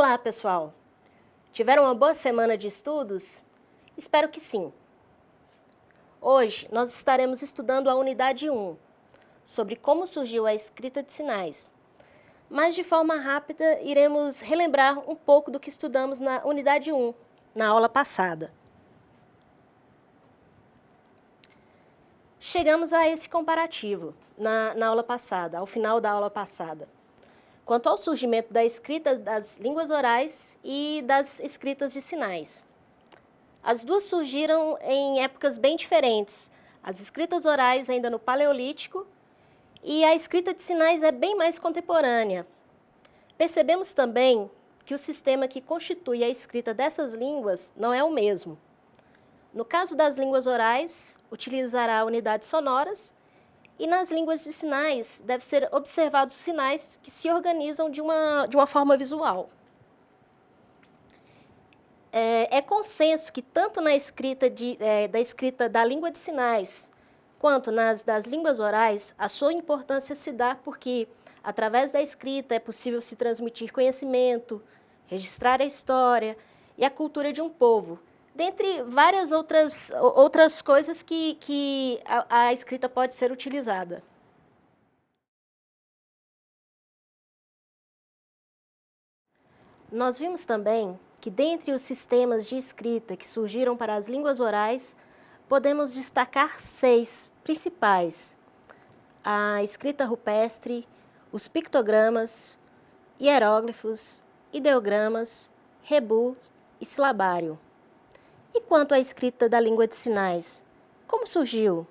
Olá, pessoal! Tiveram uma boa semana de estudos? Espero que sim. Hoje, nós estaremos estudando a unidade 1, sobre como surgiu a escrita de sinais. Mas, de forma rápida, iremos relembrar um pouco do que estudamos na unidade 1, na aula passada. Chegamos a esse comparativo na aula passada, ao final da aula passada, quanto ao surgimento da escrita das línguas orais e das escritas de sinais. As duas surgiram em épocas bem diferentes. As escritas orais ainda no Paleolítico e a escrita de sinais é bem mais contemporânea. Percebemos também que o sistema que constitui a escrita dessas línguas não é o mesmo. No caso das línguas orais, utilizará unidades sonoras, e nas línguas de sinais, deve ser observados sinais que se organizam de uma forma visual. É consenso que tanto na escrita da escrita da língua de sinais, quanto nas das línguas orais, a sua importância se dá porque, através da escrita, é possível se transmitir conhecimento, registrar a história e a cultura de um povo, dentre várias outras coisas que a escrita pode ser utilizada. Nós vimos também que, dentre os sistemas de escrita que surgiram para as línguas orais, podemos destacar 6 principais: a escrita rupestre, os pictogramas, hieróglifos, ideogramas, rebus e silabário. E quanto à escrita da língua de sinais, como surgiu?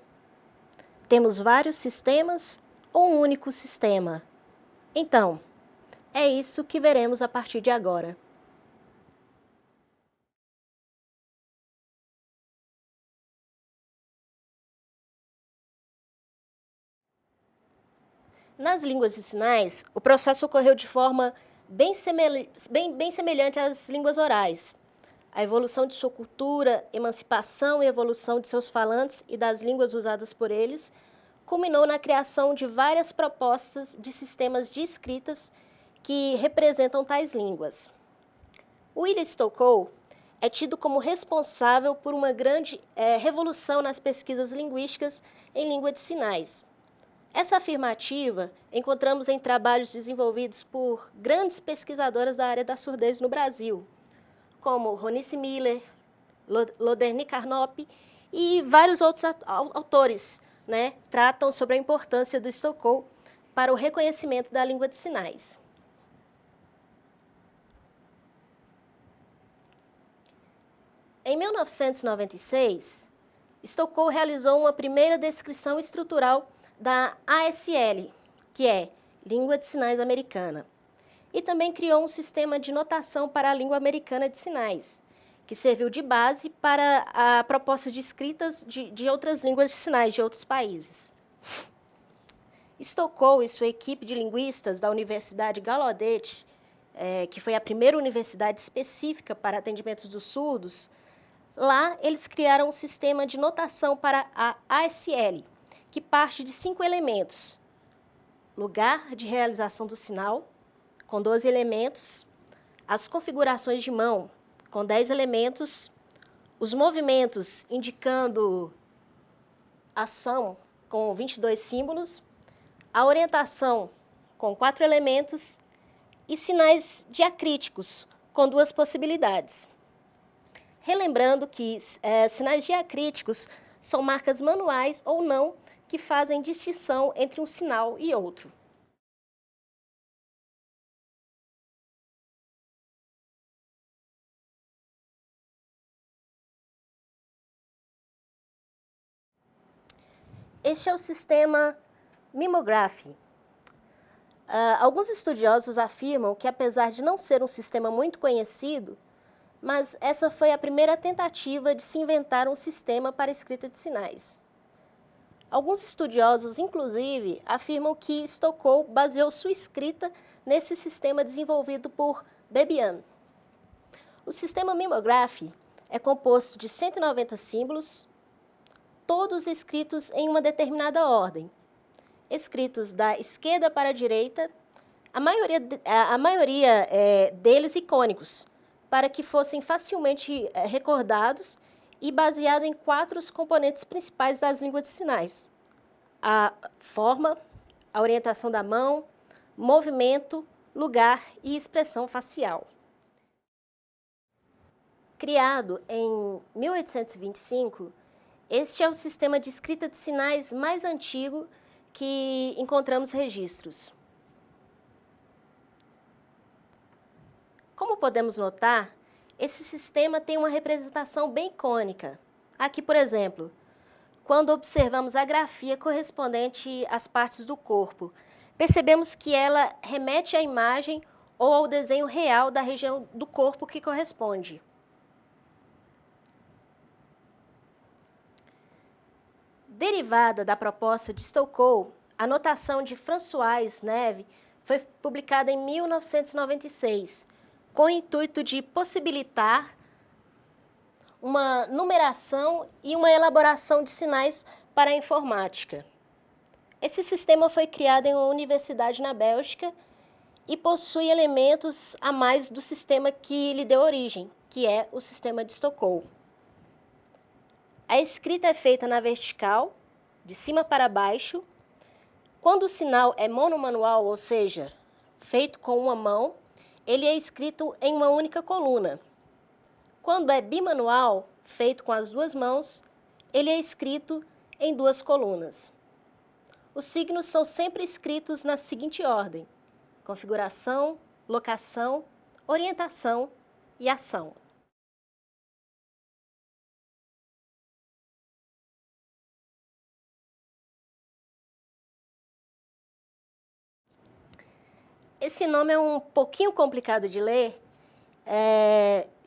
Temos vários sistemas ou um único sistema? Então, é isso que veremos a partir de agora. Nas línguas de sinais, o processo ocorreu de forma bem semelhante às línguas orais. A evolução de sua cultura, emancipação e evolução de seus falantes e das línguas usadas por eles, culminou na criação de várias propostas de sistemas de escritas que representam tais línguas. William Stockow é tido como responsável por uma grande revolução nas pesquisas linguísticas em língua de sinais. Essa afirmativa encontramos em trabalhos desenvolvidos por grandes pesquisadoras da área da surdez no Brasil, como Ronice Miller, Loderny Carnop e vários outros autores, tratam sobre a importância do Stockow para o reconhecimento da língua de sinais. Em 1996, Stockow realizou uma primeira descrição estrutural da ASL, que é Língua de Sinais Americana, e também criou um sistema de notação para a língua americana de sinais, que serviu de base para a proposta de escritas de outras línguas de sinais de outros países. Stockow e sua equipe de linguistas da Universidade Gallaudet, que foi a primeira universidade específica para atendimentos dos surdos, lá eles criaram um sistema de notação para a ASL, que parte de 5 elementos: lugar de realização do sinal, com 12 elementos, as configurações de mão, com 10 elementos, os movimentos indicando ação, com 22 símbolos, a orientação, com 4 elementos, e sinais diacríticos, com 2 possibilidades. Relembrando que sinais diacríticos são marcas manuais ou não que fazem distinção entre um sinal e outro. Este é o sistema Mimography. Alguns estudiosos afirmam que, apesar de não ser um sistema muito conhecido, mas essa foi a primeira tentativa de se inventar um sistema para escrita de sinais. Alguns estudiosos, inclusive, afirmam que Stockow baseou sua escrita nesse sistema desenvolvido por Bebian. O sistema Mimography é composto de 190 símbolos, todos escritos em uma determinada ordem, escritos da esquerda para a direita, a maioria deles icônicos, para que fossem facilmente recordados e baseado em 4 os componentes principais das línguas de sinais: a forma, a orientação da mão, movimento, lugar e expressão facial. Criado em 1825, este é o sistema de escrita de sinais mais antigo que encontramos registros. Como podemos notar, esse sistema tem uma representação bem icônica. Aqui, por exemplo, quando observamos a grafia correspondente às partes do corpo, percebemos que ela remete à imagem ou ao desenho real da região do corpo que corresponde. Derivada da proposta de Stokoe, a notação de François Neve foi publicada em 1996, com o intuito de possibilitar uma numeração e uma elaboração de sinais para a informática. Esse sistema foi criado em uma universidade na Bélgica e possui elementos a mais do sistema que lhe deu origem, que é o sistema de Stokoe. A escrita é feita na vertical, de cima para baixo. Quando o sinal é monomanual, ou seja, feito com uma mão, ele é escrito em uma única coluna. Quando é bimanual, feito com as 2 mãos, ele é escrito em 2 colunas. Os signos são sempre escritos na seguinte ordem: configuração, locação, orientação e ação. Esse nome é um pouquinho complicado de ler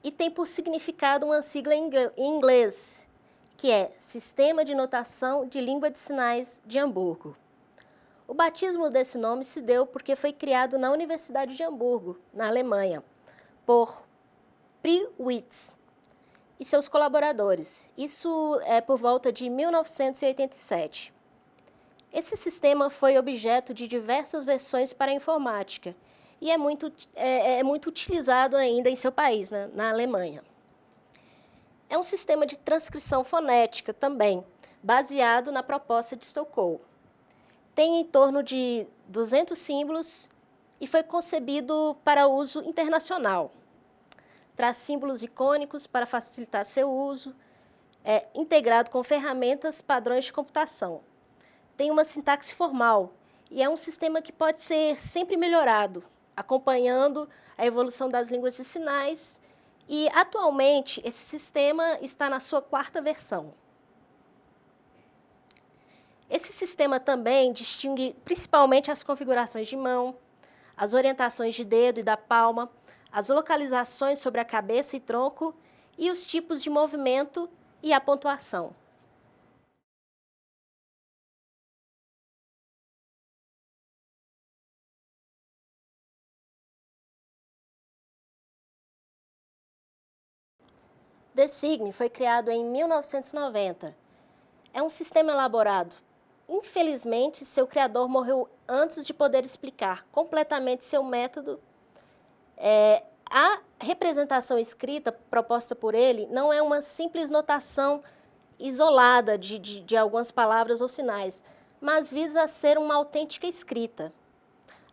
e tem por significado uma sigla em inglês, que é Sistema de Notação de Língua de Sinais de Hamburgo. O batismo desse nome se deu porque foi criado na Universidade de Hamburgo, na Alemanha, por Priwitz e seus colaboradores. Isso é por volta de 1987. Esse sistema foi objeto de diversas versões para a informática e é muito utilizado ainda em seu país, né, na Alemanha. É um sistema de transcrição fonética também, baseado na proposta de Stokoe. Tem em torno de 200 símbolos e foi concebido para uso internacional. Traz símbolos icônicos para facilitar seu uso, é integrado com ferramentas padrões de computação. Tem uma sintaxe formal e é um sistema que pode ser sempre melhorado, acompanhando a evolução das línguas de sinais, e atualmente esse sistema está na sua 4ª versão. Esse sistema também distingue principalmente as configurações de mão, as orientações de dedo e da palma, as localizações sobre a cabeça e tronco e os tipos de movimento e a pontuação. DeSign foi criado em 1990. É um sistema elaborado. Infelizmente, seu criador morreu antes de poder explicar completamente seu método. A representação escrita proposta por ele não é uma simples notação isolada de algumas palavras ou sinais, mas visa ser uma autêntica escrita.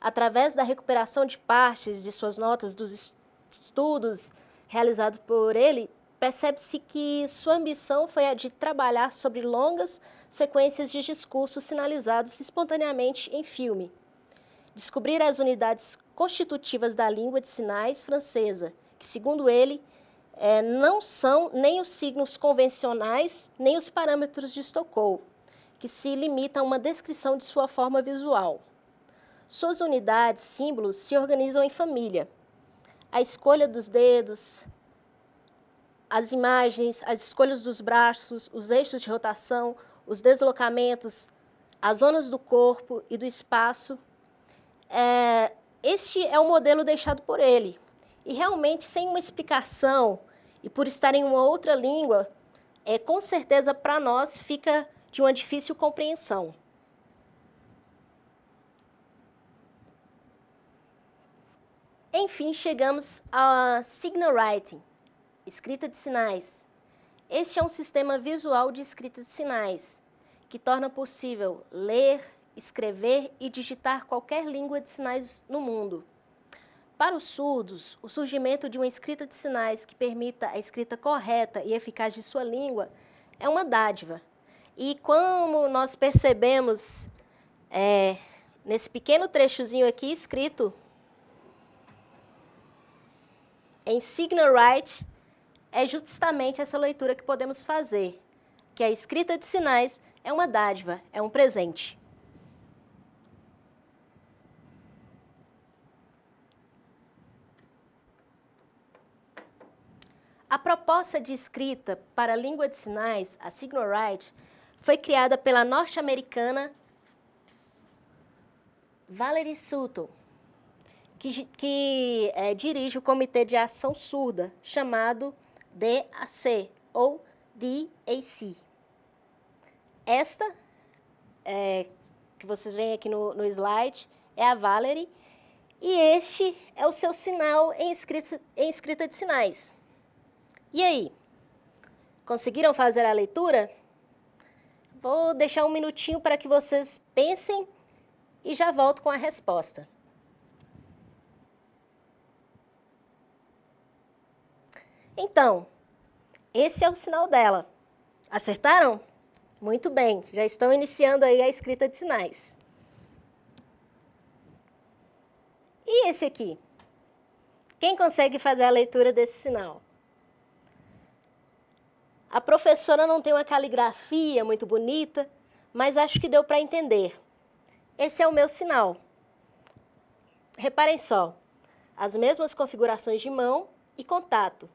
Através da recuperação de partes de suas notas dos estudos realizados por ele, percebe-se que sua ambição foi a de trabalhar sobre longas sequências de discursos sinalizados espontaneamente em filme, descobrir as unidades constitutivas da língua de sinais francesa, que, segundo ele, não são nem os signos convencionais, nem os parâmetros de Stokoe, que se limitam a uma descrição de sua forma visual. Suas unidades, símbolos, se organizam em família. A escolha dos dedos, as imagens, as escolhas dos braços, os eixos de rotação, os deslocamentos, as zonas do corpo e do espaço. Este é o modelo deixado por ele. E realmente, sem uma explicação, e por estar em uma outra língua, com certeza para nós fica de uma difícil compreensão. enfim, chegamos a Signal Writing, escrita de sinais. Este é um sistema visual de escrita de sinais, que torna possível ler, escrever e digitar qualquer língua de sinais no mundo. Para os surdos, o surgimento de uma escrita de sinais que permita a escrita correta e eficaz de sua língua é uma dádiva. E como nós percebemos nesse pequeno trechozinho aqui escrito em Signal Writing, é justamente essa leitura que podemos fazer, que a escrita de sinais é uma dádiva, é um presente. A proposta de escrita para a língua de sinais, a Signal Writing, foi criada pela norte-americana Valerie Sutton, que dirige o Comitê de Ação Surda, chamado DAC, ou DAC. Esta, que vocês veem aqui no slide, é a Valerie, e este é o seu sinal em escrita de sinais. E aí? Conseguiram fazer a leitura? Vou deixar um minutinho para que vocês pensem e já volto com a resposta. Então, esse é o sinal dela. Acertaram? Muito bem, já estão iniciando aí a escrita de sinais. E esse aqui? Quem consegue fazer a leitura desse sinal? A professora não tem uma caligrafia muito bonita, mas acho que deu para entender. Esse é o meu sinal. Reparem só, as mesmas configurações de mão e contato.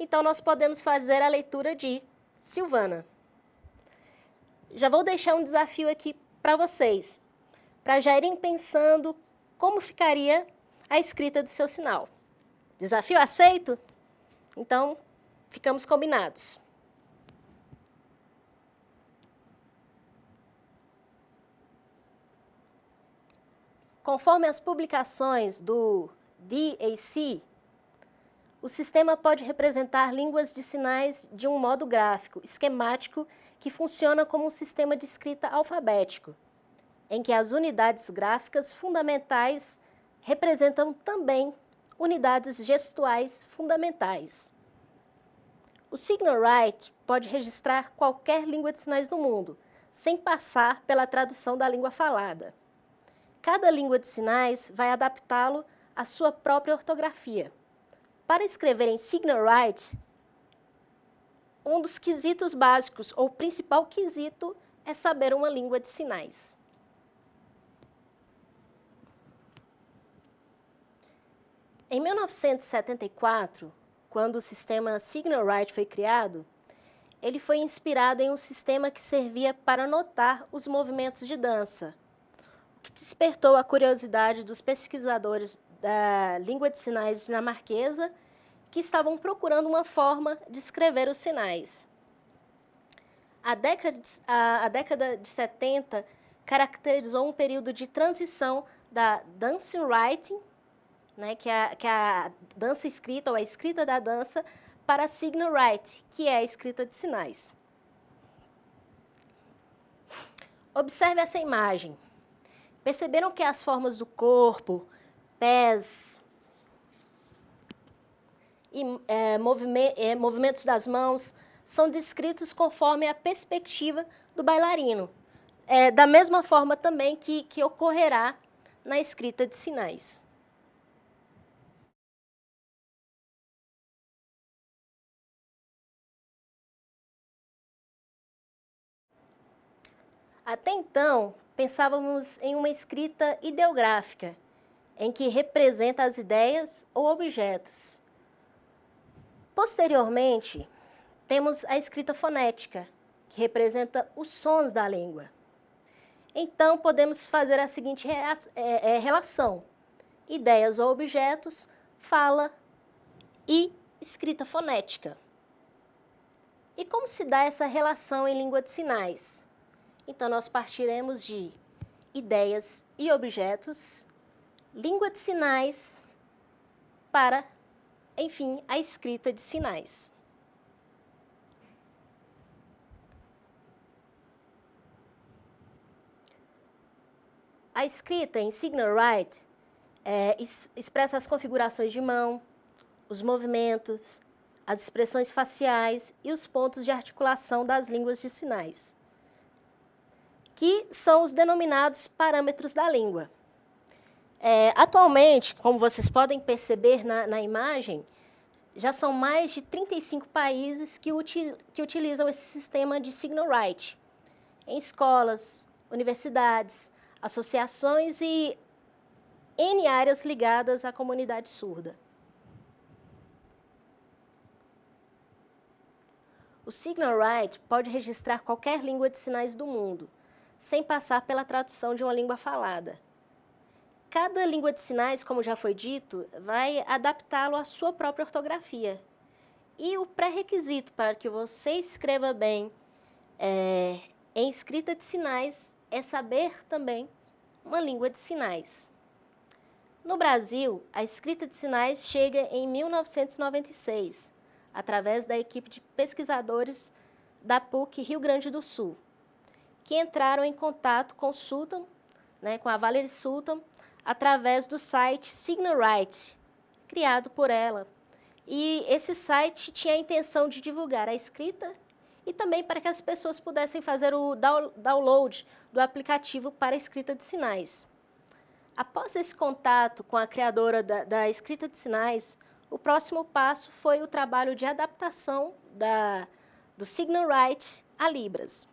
Então, nós podemos fazer a leitura de Silvana. Já vou deixar um desafio aqui para vocês, para já irem pensando como ficaria a escrita do seu sinal. Desafio aceito? Então, ficamos combinados. Conforme as publicações do DAC, o sistema pode representar línguas de sinais de um modo gráfico, esquemático, que funciona como um sistema de escrita alfabético, em que as unidades gráficas fundamentais representam também unidades gestuais fundamentais. O Signal Writing pode registrar qualquer língua de sinais do mundo, sem passar pela tradução da língua falada. Cada língua de sinais vai adaptá-lo à sua própria ortografia. Para escrever em Signal Writing, um dos quesitos básicos, ou principal quesito, é saber uma língua de sinais. Em 1974, quando o sistema Signal Writing foi criado, ele foi inspirado em um sistema que servia para notar os movimentos de dança, o que despertou a curiosidade dos pesquisadores da língua de sinais dinamarquesa, que estavam procurando uma forma de escrever os sinais. A década de 70 caracterizou um período de transição da Dancing Writing, né, que é a dança escrita, ou a escrita da dança, para a Signal Writing, que é a escrita de sinais. Observe essa imagem. Perceberam que as formas do corpo, pés e movimentos das mãos são descritos conforme a perspectiva do bailarino. Da mesma forma também que ocorrerá na escrita de sinais. Até então, pensávamos em uma escrita ideográfica, em que representa as ideias ou objetos. Posteriormente, temos a escrita fonética, que representa os sons da língua. Então, podemos fazer a seguinte relação: ideias ou objetos, fala e escrita fonética. E como se dá essa relação em língua de sinais? Então, nós partiremos de ideias e objetos, língua de sinais, para, enfim, a escrita de sinais. A escrita em Signal Write expressa as configurações de mão, os movimentos, as expressões faciais e os pontos de articulação das línguas de sinais, que são os denominados parâmetros da língua. Atualmente, como vocês podem perceber na imagem, já são mais de 35 países que utilizam esse sistema de Signal Write, em escolas, universidades, associações e N áreas ligadas à comunidade surda. O Signal Write pode registrar qualquer língua de sinais do mundo, sem passar pela tradução de uma língua falada. Cada língua de sinais, como já foi dito, vai adaptá-lo à sua própria ortografia. E o pré-requisito para que você escreva bem em escrita de sinais é saber também uma língua de sinais. No Brasil, a escrita de sinais chega em 1996, através da equipe de pesquisadores da PUC Rio Grande do Sul, que entraram em contato com Sultan, com a Valerie Sultan, através do site Signal Write, criado por ela. E esse site tinha a intenção de divulgar a escrita e também para que as pessoas pudessem fazer o download do aplicativo para a escrita de sinais. Após esse contato com a criadora da escrita de sinais, o próximo passo foi o trabalho de adaptação do Signal Write a Libras.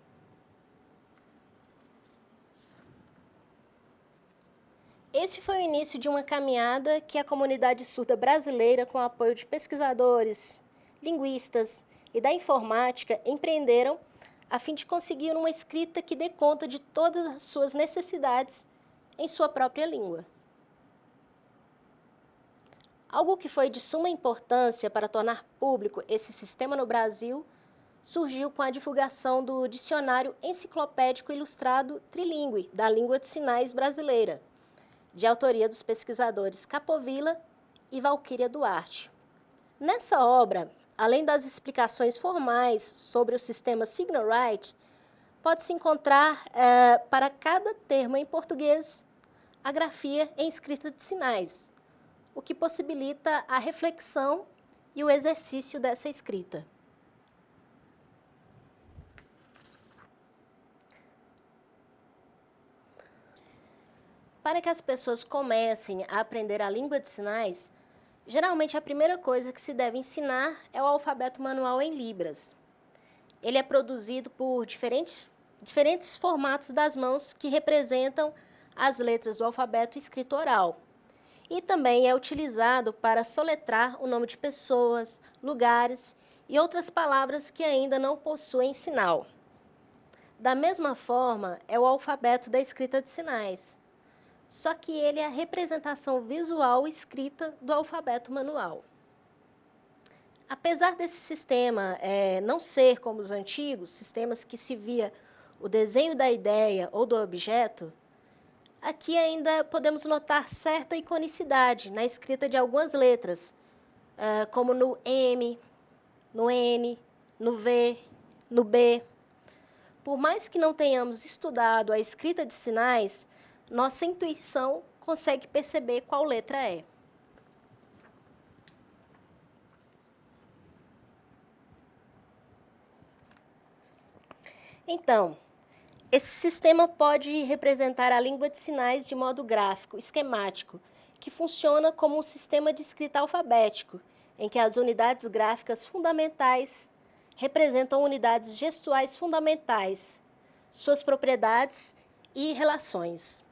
Esse foi o início de uma caminhada que a comunidade surda brasileira, com o apoio de pesquisadores, linguistas e da informática, empreenderam a fim de conseguir uma escrita que dê conta de todas as suas necessidades em sua própria língua. Algo que foi de suma importância para tornar público esse sistema no Brasil surgiu com a divulgação do Dicionário Enciclopédico Ilustrado Trilingue da Língua de Sinais Brasileira, de autoria dos pesquisadores Capovilla e Valquíria Duarte. Nessa obra, além das explicações formais sobre o sistema Signal Write, pode-se encontrar, para cada termo em português, a grafia em escrita de sinais, o que possibilita a reflexão e o exercício dessa escrita. Para que as pessoas comecem a aprender a língua de sinais, geralmente a primeira coisa que se deve ensinar é o alfabeto manual em Libras. Ele é produzido por diferentes formatos das mãos que representam as letras do alfabeto escrito oral. E também é utilizado para soletrar o nome de pessoas, lugares e outras palavras que ainda não possuem sinal. Da mesma forma, é o alfabeto da escrita de sinais, só que ele é a representação visual escrita do alfabeto manual. Apesar desse sistema não ser como os antigos, sistemas que se via o desenho da ideia ou do objeto, aqui ainda podemos notar certa iconicidade na escrita de algumas letras, como no M, no N, no V, no B. Por mais que não tenhamos estudado a escrita de sinais, nossa intuição consegue perceber qual letra é. Então, esse sistema pode representar a língua de sinais de modo gráfico, esquemático, que funciona como um sistema de escrita alfabético, em que as unidades gráficas fundamentais representam unidades gestuais fundamentais, suas propriedades e relações.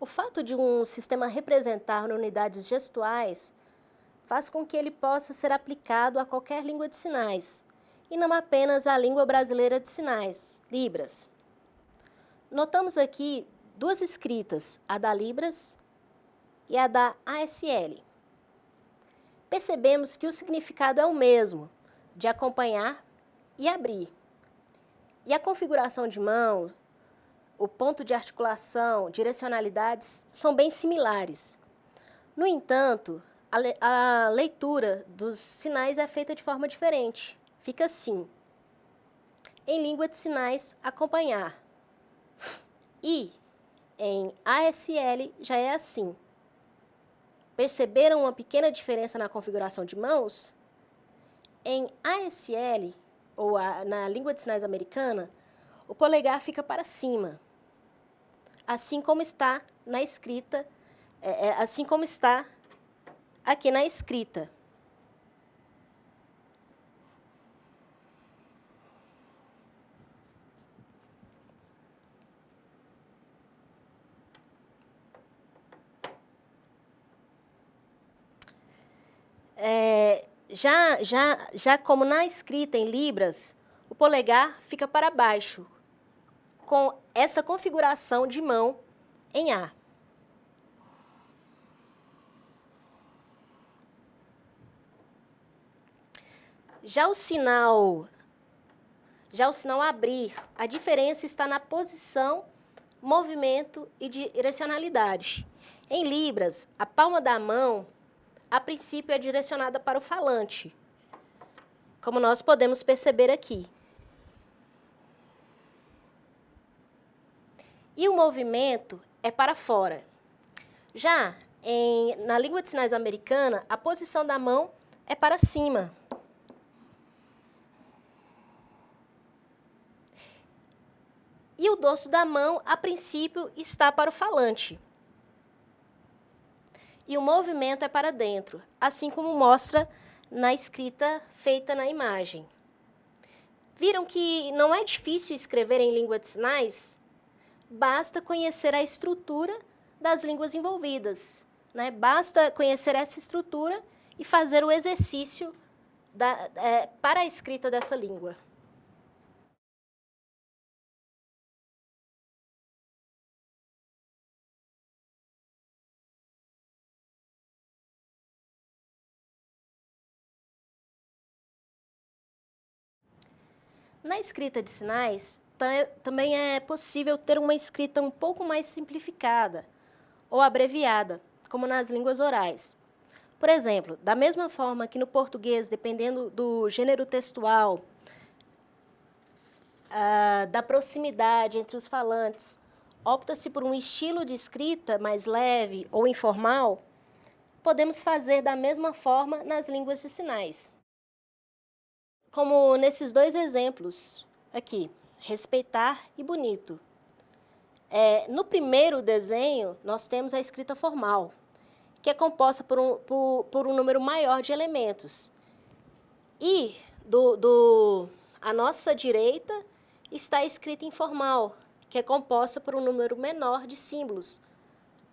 O fato de um sistema representar unidades gestuais faz com que ele possa ser aplicado a qualquer língua de sinais, e não apenas à língua brasileira de sinais, Libras. Notamos aqui duas escritas, a da Libras e a da ASL. Percebemos que o significado é o mesmo, de acompanhar e abrir. E a configuração de mão, o ponto de articulação, direcionalidades, são bem similares. No entanto, a leitura dos sinais é feita de forma diferente. Fica assim. Em língua de sinais, acompanhar. E em ASL já é assim. Perceberam uma pequena diferença na configuração de mãos? Em ASL, ou na língua de sinais americana, o polegar fica para cima, assim como está na escrita, assim como está aqui na escrita. Já como na escrita em libras, o polegar fica para baixo, com essa configuração de mão em A. Já o sinal abrir, a diferença está na posição, movimento e direcionalidade. Em libras, a palma da mão, a princípio, é direcionada para o falante, como nós podemos perceber aqui. E o movimento é para fora. Já na língua de sinais americana, a posição da mão é para cima. E o dorso da mão, a princípio, está para o falante. E o movimento é para dentro, assim como mostra na escrita feita na imagem. Viram que não é difícil escrever em língua de sinais? Basta conhecer a estrutura das línguas envolvidas, né? Basta conhecer essa estrutura e fazer o exercício para a escrita dessa língua. Na escrita de sinais, também é possível ter uma escrita um pouco mais simplificada ou abreviada, como nas línguas orais. Por exemplo, da mesma forma que no português, dependendo do gênero textual, da proximidade entre os falantes, opta-se por um estilo de escrita mais leve ou informal, podemos fazer da mesma forma nas línguas de sinais. Como nesses dois exemplos aqui, respeitar e bonito. No primeiro desenho, nós temos a escrita formal, que é composta por um número maior de elementos. E à nossa direita está a escrita informal, que é composta por um número menor de símbolos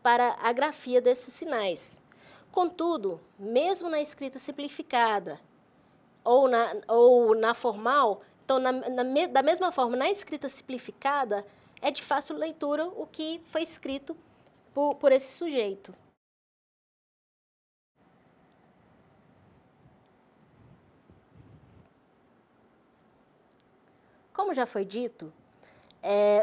para a grafia desses sinais. Contudo, mesmo na escrita simplificada ou na formal, então, da mesma forma, na escrita simplificada, é de fácil leitura o que foi escrito por esse sujeito. Como já foi dito,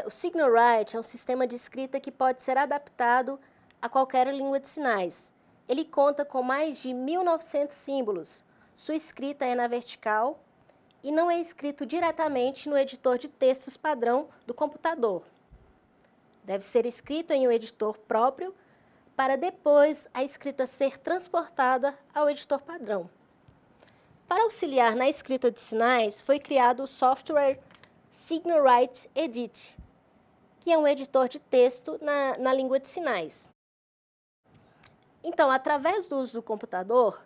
o Signal Write é um sistema de escrita que pode ser adaptado a qualquer língua de sinais. Ele conta com mais de 1.900 símbolos. Sua escrita é na vertical e não é escrito diretamente no editor de textos padrão do computador. Deve ser escrito em um editor próprio para depois a escrita ser transportada ao editor padrão. Para auxiliar na escrita de sinais, foi criado o software Signal Write Edit, que é um editor de texto na língua de sinais. Então, através do uso do computador,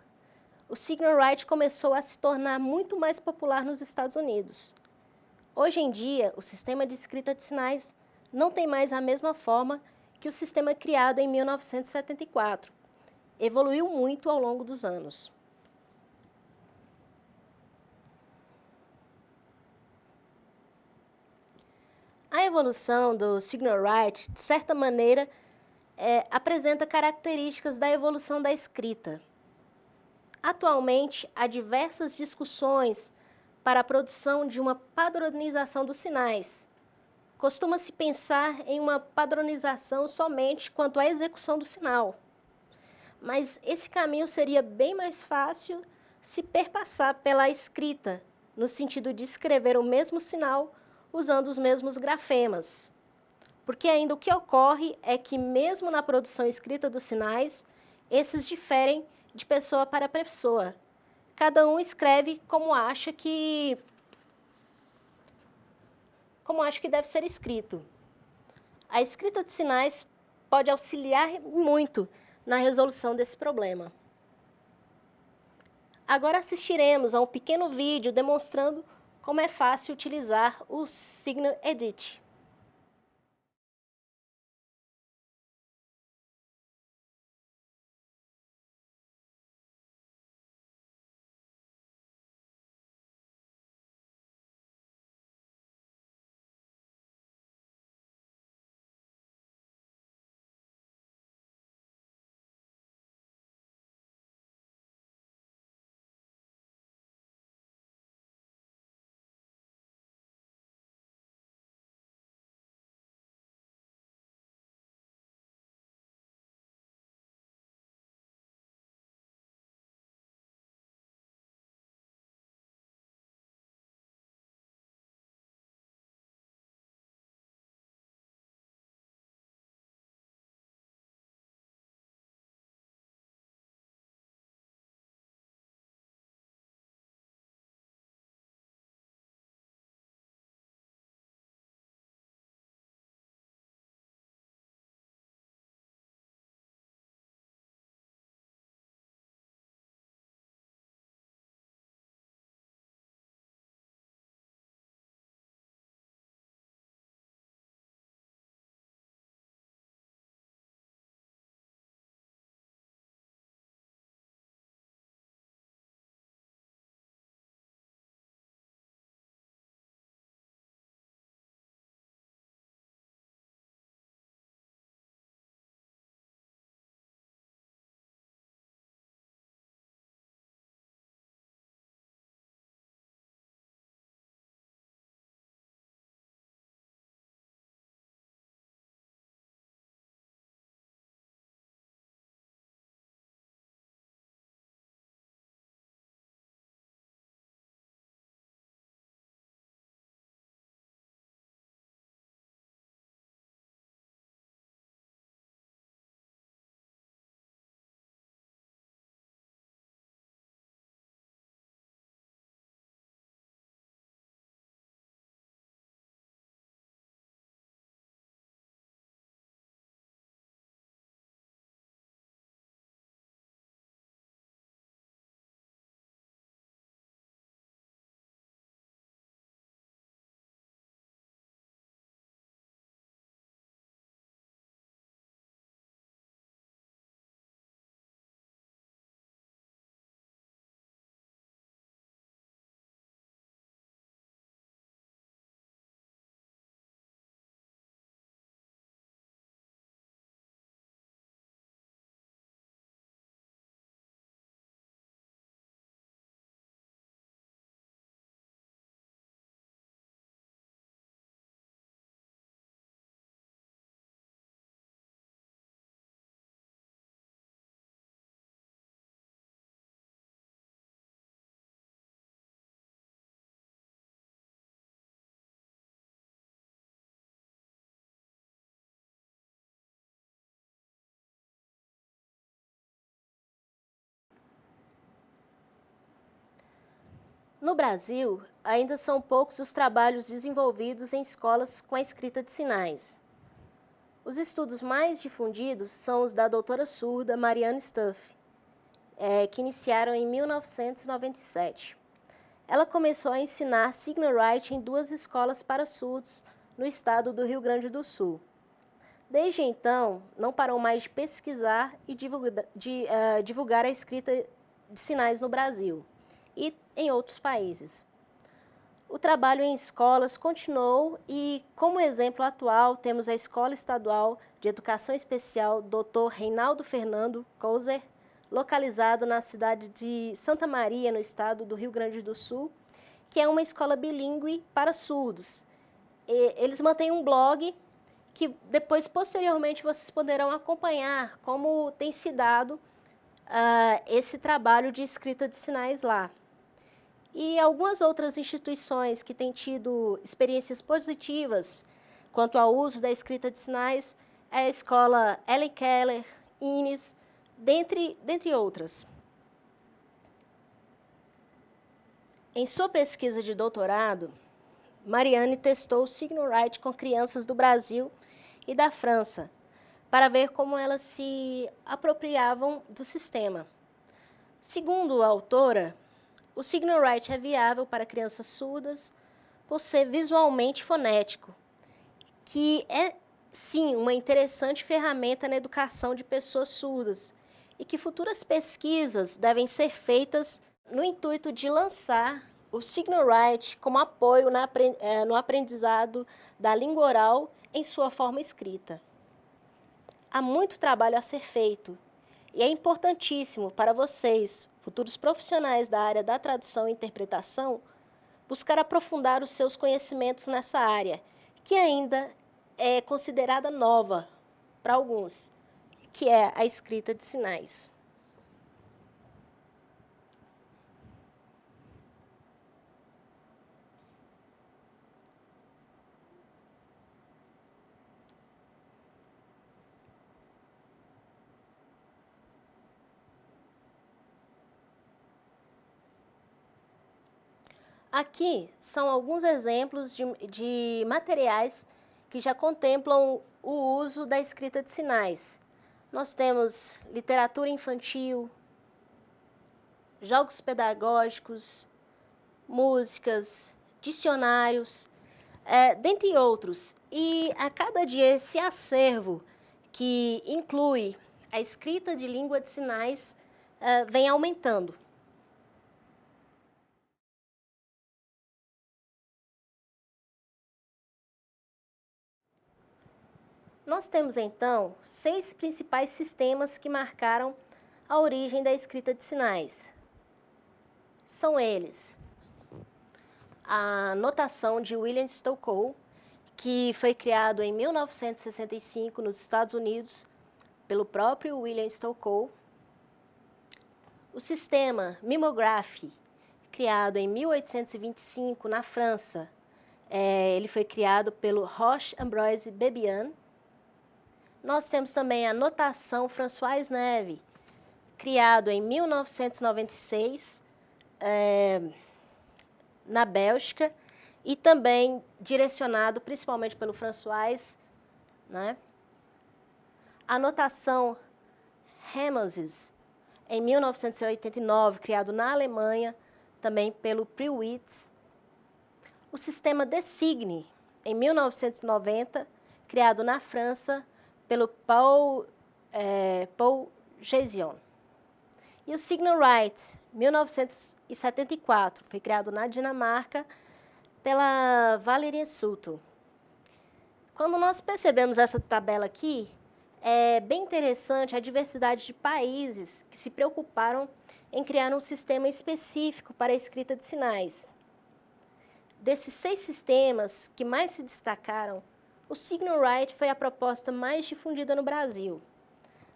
o Signal Write começou a se tornar muito mais popular nos Estados Unidos. Hoje em dia, o sistema de escrita de sinais não tem mais a mesma forma que o sistema criado em 1974. Evoluiu muito ao longo dos anos. A evolução do Signal Write, de certa maneira, apresenta características da evolução da escrita. Atualmente, há diversas discussões para a produção de uma padronização dos sinais. Costuma-se pensar em uma padronização somente quanto à execução do sinal, mas esse caminho seria bem mais fácil se perpassar pela escrita, no sentido de escrever o mesmo sinal usando os mesmos grafemas. Porque ainda o que ocorre é que, mesmo na produção escrita dos sinais, esses diferem de pessoa para pessoa. Cada um escreve como acha que deve ser escrito. A escrita de sinais pode auxiliar muito na resolução desse problema. Agora assistiremos a um pequeno vídeo demonstrando como é fácil utilizar o Signal Edit. No Brasil, ainda são poucos os trabalhos desenvolvidos em escolas com a escrita de sinais. Os estudos mais difundidos são os da doutora surda Marianne Stuff, que iniciaram em 1997. Ela começou a ensinar Signal Writing em 2 escolas para surdos no estado do Rio Grande do Sul. Desde então, não parou mais de pesquisar e divulgar a escrita de sinais no Brasil e em outros países. O trabalho em escolas continuou e, como exemplo atual, temos a Escola Estadual de Educação Especial Dr. Reinaldo Fernando Couser, localizado na cidade de Santa Maria, no estado do Rio Grande do Sul, que é uma escola bilíngue para surdos. Eles mantêm um blog que depois, posteriormente, vocês poderão acompanhar como tem se dado esse trabalho de escrita de sinais lá. E algumas outras instituições que têm tido experiências positivas quanto ao uso da escrita de sinais é a escola Helen Keller, INES, dentre outras. Em sua pesquisa de doutorado, Mariane testou o SignalRight com crianças do Brasil e da França, para ver como elas se apropriavam do sistema. Segundo a autora, o SignalRight é viável para crianças surdas por ser visualmente fonético, que é, sim, uma interessante ferramenta na educação de pessoas surdas e que futuras pesquisas devem ser feitas no intuito de lançar o SignalRight como apoio no aprendizado da língua oral em sua forma escrita. Há muito trabalho a ser feito e é importantíssimo para vocês, futuros profissionais da área da tradução e interpretação, buscar aprofundar os seus conhecimentos nessa área, que ainda é considerada nova para alguns, que é a escrita de sinais. Aqui são alguns exemplos de materiais que já contemplam o uso da escrita de sinais. Nós temos literatura infantil, jogos pedagógicos, músicas, dicionários, dentre outros. E a cada dia esse acervo, que inclui a escrita de língua de sinais, vem aumentando. Nós temos, então, 6 principais sistemas que marcaram a origem da escrita de sinais. São eles: a notação de William Stokes, que foi criado em 1965 nos Estados Unidos pelo próprio William Stokes. O sistema Mimograph, criado em 1825 na França. Ele foi criado pelo Roch-Ambroise Bebian. Nós temos também a notação François Neve, criado em 1996 na Bélgica e também direcionado principalmente pelo François, né? A notação Hermanses, em 1989, criado na Alemanha, também pelo Priwitz. O sistema Designe, em 1990, criado na França, pelo Paul Gézion. E o SignalRight, 1974, foi criado na Dinamarca pela Valérie Sutton. Quando nós percebemos essa tabela aqui, é bem interessante a diversidade de países que se preocuparam em criar um sistema específico para a escrita de sinais. Desses 6 sistemas que mais se destacaram, o SignalRight foi a proposta mais difundida no Brasil,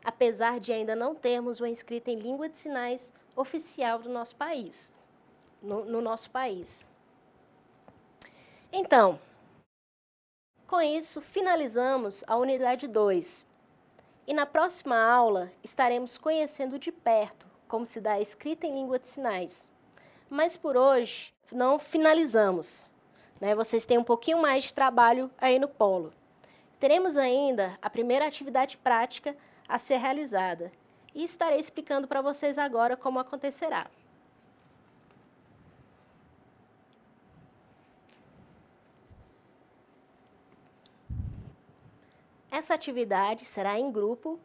apesar de ainda não termos uma escrita em língua de sinais oficial do nosso país, no nosso país. Então, com isso, finalizamos a unidade 2. E na próxima aula, estaremos conhecendo de perto como se dá a escrita em língua de sinais. Mas por hoje, não finalizamos, né? Vocês têm um pouquinho mais de trabalho aí no polo. Teremos ainda a primeira atividade prática a ser realizada e estarei explicando para vocês agora como acontecerá. Essa atividade será em grupo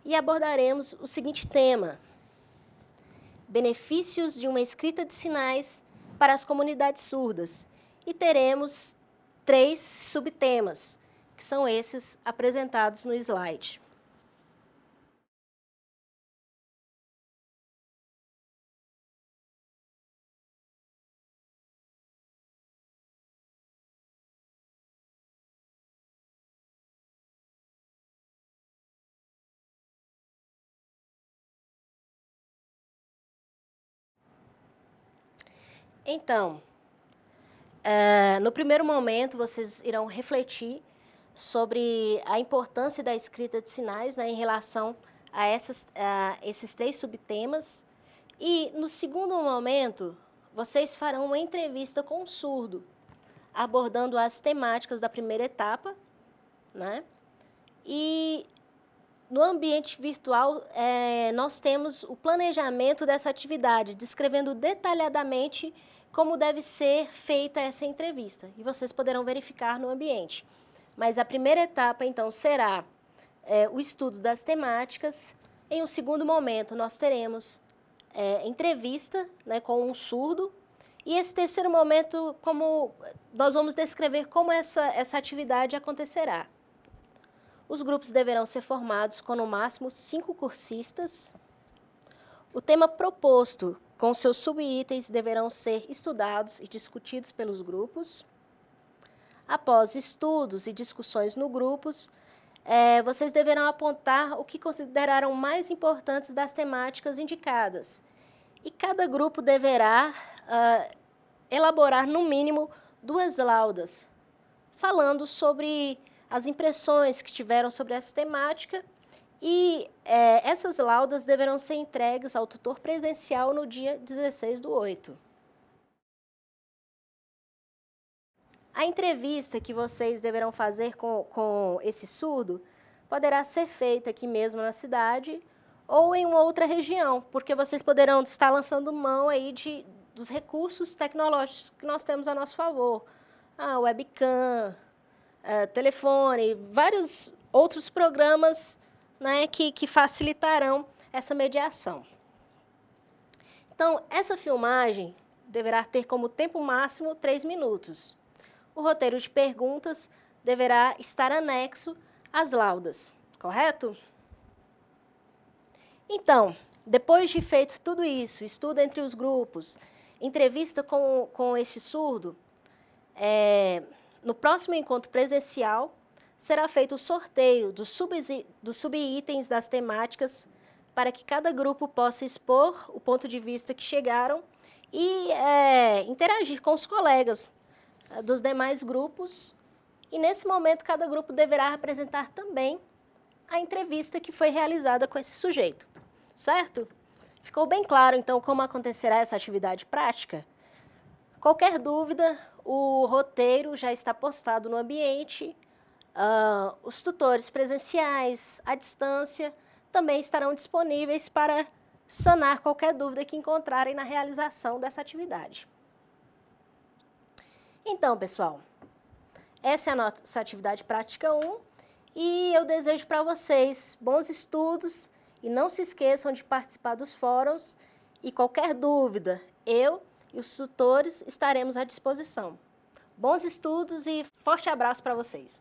e abordaremos o seguinte tema: benefícios de uma escrita de sinais para as comunidades surdas. E teremos 3 subtemas, que são esses apresentados no slide. Então, no primeiro momento, vocês irão refletir sobre a importância da escrita de sinais, né, em relação a esses 3 subtemas. E, no segundo momento, vocês farão uma entrevista com um surdo, abordando as temáticas da primeira etapa, né? E, no ambiente virtual, nós temos o planejamento dessa atividade, descrevendo detalhadamente como deve ser feita essa entrevista. E vocês poderão verificar no ambiente. Mas a primeira etapa, então, será o estudo das temáticas. Em um segundo momento, nós teremos entrevista, né, com um surdo. E esse terceiro momento, nós vamos descrever como essa atividade acontecerá. Os grupos deverão ser formados com, no máximo, 5 cursistas. O tema proposto com seus subitens deverão ser estudados e discutidos pelos grupos. Após estudos e discussões no grupos, vocês deverão apontar o que consideraram mais importantes das temáticas indicadas. E cada grupo deverá elaborar, no mínimo, 2 laudas, falando sobre as impressões que tiveram sobre essa temática, e essas laudas deverão ser entregues ao tutor presencial no dia 16/8. A entrevista que vocês deverão fazer com esse surdo poderá ser feita aqui mesmo na cidade ou em uma outra região, porque vocês poderão estar lançando mão aí dos recursos tecnológicos que nós temos a nosso favor. Webcam, telefone, vários outros programas, né, que facilitarão essa mediação. Então, essa filmagem deverá ter como tempo máximo 3 minutos. O roteiro de perguntas deverá estar anexo às laudas, correto? Então, depois de feito tudo isso, estudo entre os grupos, entrevista com este surdo, no próximo encontro presencial, será feito o sorteio dos subitens das temáticas para que cada grupo possa expor o ponto de vista que chegaram e interagir com os colegas dos demais grupos. E, nesse momento, cada grupo deverá apresentar também a entrevista que foi realizada com esse sujeito, certo? Ficou bem claro, então, como acontecerá essa atividade prática? Qualquer dúvida, o roteiro já está postado no ambiente. Os tutores presenciais, à distância, também estarão disponíveis para sanar qualquer dúvida que encontrarem na realização dessa atividade. Então, pessoal, essa é a nossa atividade prática 1 e eu desejo para vocês bons estudos e não se esqueçam de participar dos fóruns e qualquer dúvida, eu e os tutores estaremos à disposição. Bons estudos e forte abraço para vocês!